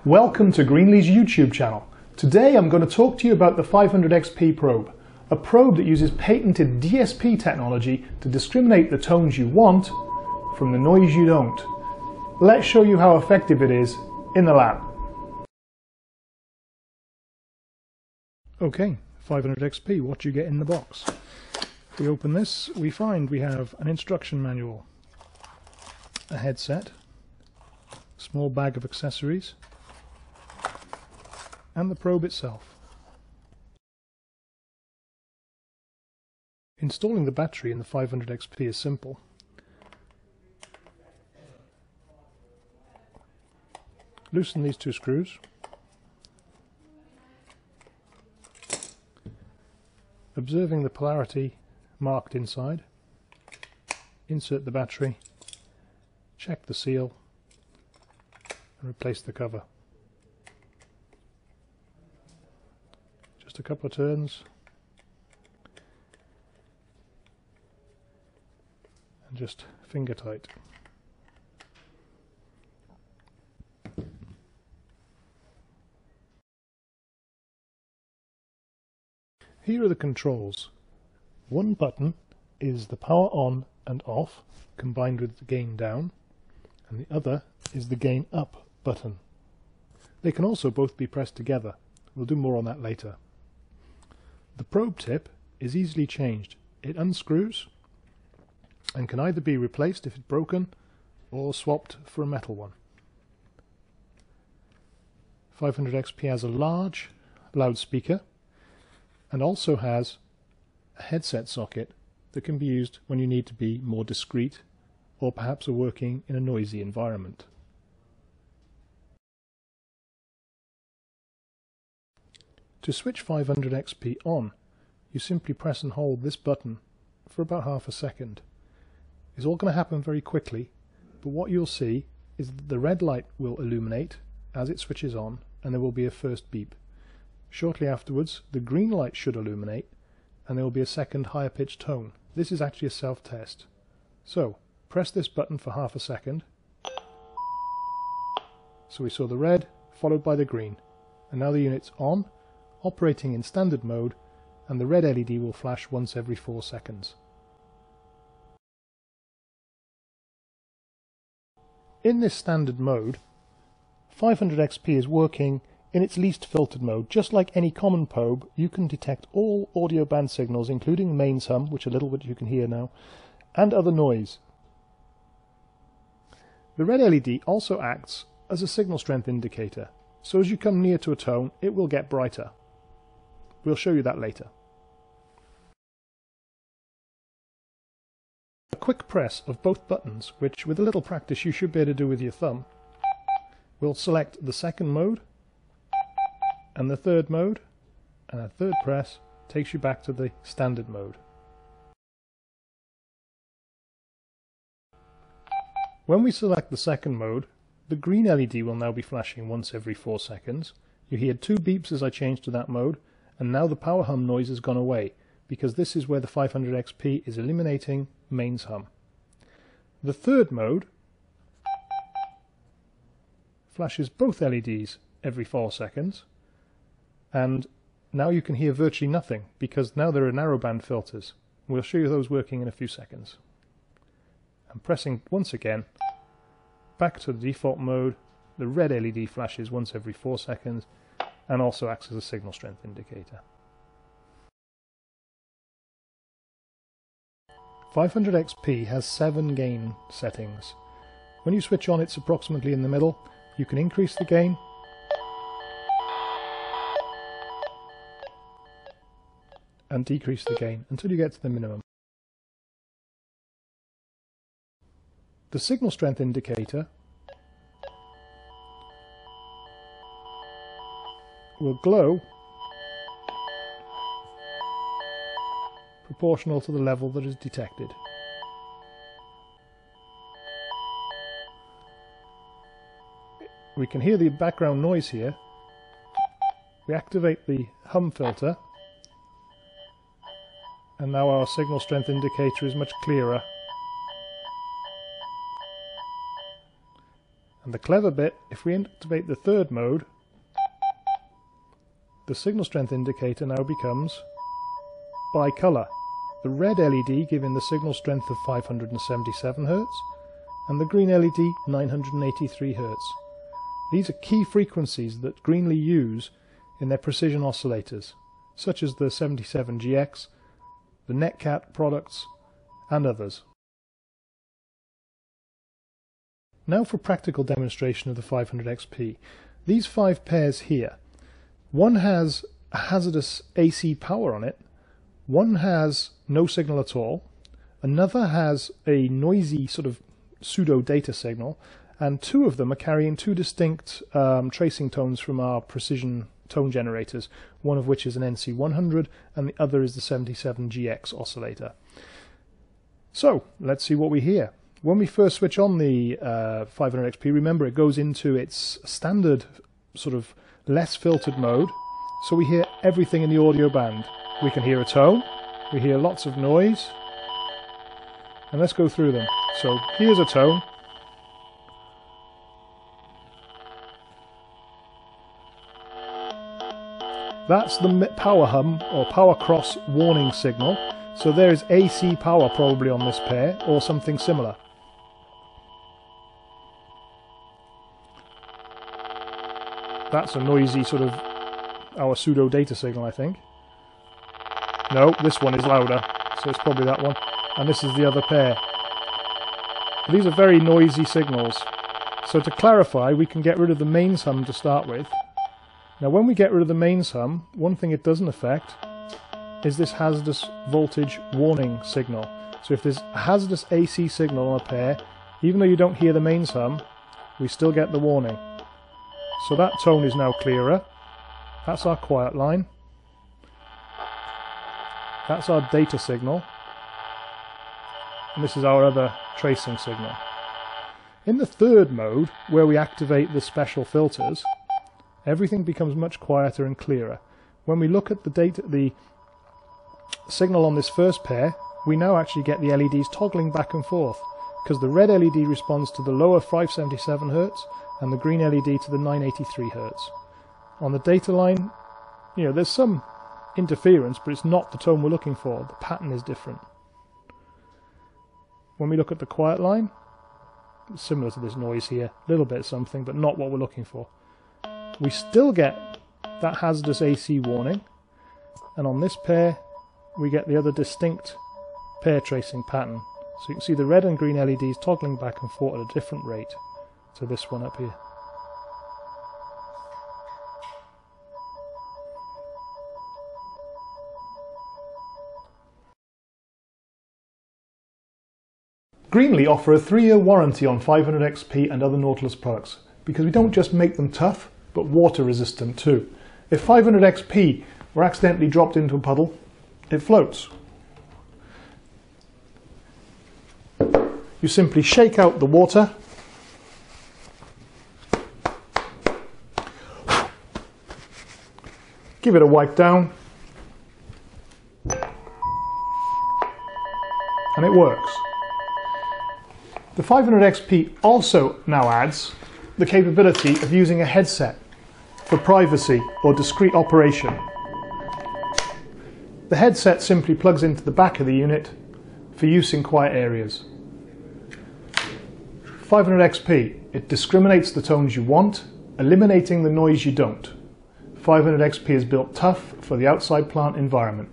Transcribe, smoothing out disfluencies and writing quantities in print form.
Welcome to Greenlee's YouTube channel. Today I'm going to talk to you about the 500XP probe, a probe that uses patented DSP technology to discriminate the tones you want from the noise you don't. Let's show you how effective it is in the lab. Okay, 500XP, what do you get in the box? If we open this, we find we have an instruction manual, a headset, a small bag of accessories, and the probe itself. Installing the battery in the 500XP is simple. Loosen these two screws. Observing the polarity marked inside, insert the battery, check the seal, and replace the cover. Just a couple of turns, and just finger tight. Here are the controls. One button is the power on and off combined with the gain down, and the other is the gain up button. They can also both be pressed together. We'll do more on that later. The probe tip is easily changed. It unscrews and can either be replaced if it's broken or swapped for a metal one. 500XP has a large loudspeaker and also has a headset socket that can be used when you need to be more discreet or perhaps are working in a noisy environment. To switch 500XP on, you simply press and hold this button for about half a second. It's all going to happen very quickly, but what you'll see is that the red light will illuminate as it switches on, and there will be a first beep. Shortly afterwards, the green light should illuminate, and there will be a second higher pitched tone. This is actually a self-test. So, press this button for half a second. So we saw the red, followed by the green. And now the unit's on, operating in standard mode, and the red LED will flash once every 4 seconds. In this standard mode, 500XP is working in its least filtered mode. Just like any common probe, you can detect all audio band signals, including mains hum, which a little bit you can hear now, and other noise. The red LED also acts as a signal strength indicator, so as you come near to a tone, it will get brighter. We'll show you that later. A quick press of both buttons, which with a little practice you should be able to do with your thumb, will select the second mode and the third mode, and a third press takes you back to the standard mode. When we select the second mode, the green LED will now be flashing once every 4 seconds. You hear 2 beeps as I change to that mode, and now the power hum noise has gone away, because this is where the 500XP is eliminating mains hum. The third mode flashes both LEDs every 4 seconds, and now you can hear virtually nothing, because now there are narrowband filters. We'll show you those working in a few seconds. And pressing once again, back to the default mode, the red LED flashes once every 4 seconds, and also acts as a signal strength indicator. 500XP has 7 gain settings. When you switch on, it's approximately in the middle. You can increase the gain, and decrease the gain until you get to the minimum. The signal strength indicator will glow proportional to the level that is detected. We can hear the background noise here. We activate the hum filter, and now our signal strength indicator is much clearer. And the clever bit, if we activate the third mode, the signal strength indicator now becomes bi-colour. The red LED giving the signal strength of 577 Hz and the green LED 983 Hz. These are key frequencies that Greenlee use in their precision oscillators, such as the 77GX, the NetCat products, and others. Now for practical demonstration of the 500XP. These 5 pairs here, one has a hazardous AC power on it, one has no signal at all, another has a noisy sort of pseudo data signal, and 2 of them are carrying 2 distinct tracing tones from our precision tone generators, one of which is an NC100 and the other is the 77GX oscillator. So let's see what we hear. When we first switch on the 500XP, remember it goes into its standard sort of less filtered mode, so we hear everything in the audio band. We can hear a tone, we hear lots of noise, and let's go through them. So here's a tone. That's the power hum or power cross warning signal. So there is AC power probably on this pair or something similar. That's a noisy sort of our pseudo data signal, I think. No, this one is louder, so it's probably that one. And this is the other pair. These are very noisy signals. So to clarify, we can get rid of the mains hum to start with. Now when we get rid of the mains hum, one thing it doesn't affect is this hazardous voltage warning signal. So if there's a hazardous AC signal on a pair, even though you don't hear the mains hum, we still get the warning. So that tone is now clearer. That's our quiet line. That's our data signal. And this is our other tracing signal. In the third mode, where we activate the special filters, everything becomes much quieter and clearer. When we look at the signal on this first pair, we now actually get the LEDs toggling back and forth, because the red LED responds to the lower 577 Hz and the green LED to the 983 Hz. On the data line, you know, there's some interference, but it's not the tone we're looking for. The pattern is different. When we look at the quiet line, it's similar to this noise here, a little bit something, but not what we're looking for. We still get that hazardous AC warning, and on this pair we get the other distinct pair tracing pattern. So you can see the red and green LEDs toggling back and forth at a different rate to this one up here. Greenlee offer a 3-year warranty on 500XP and other Nautilus products because we don't just make them tough, but water resistant too. If 500XP were accidentally dropped into a puddle, it floats. You simply shake out the water, give it a wipe down, and it works. The 500XP also now adds the capability of using a headset for privacy or discrete operation. The headset simply plugs into the back of the unit for use in quiet areas. 500XP, it discriminates the tones you want, eliminating the noise you don't. 500XP is built tough for the outside plant environment.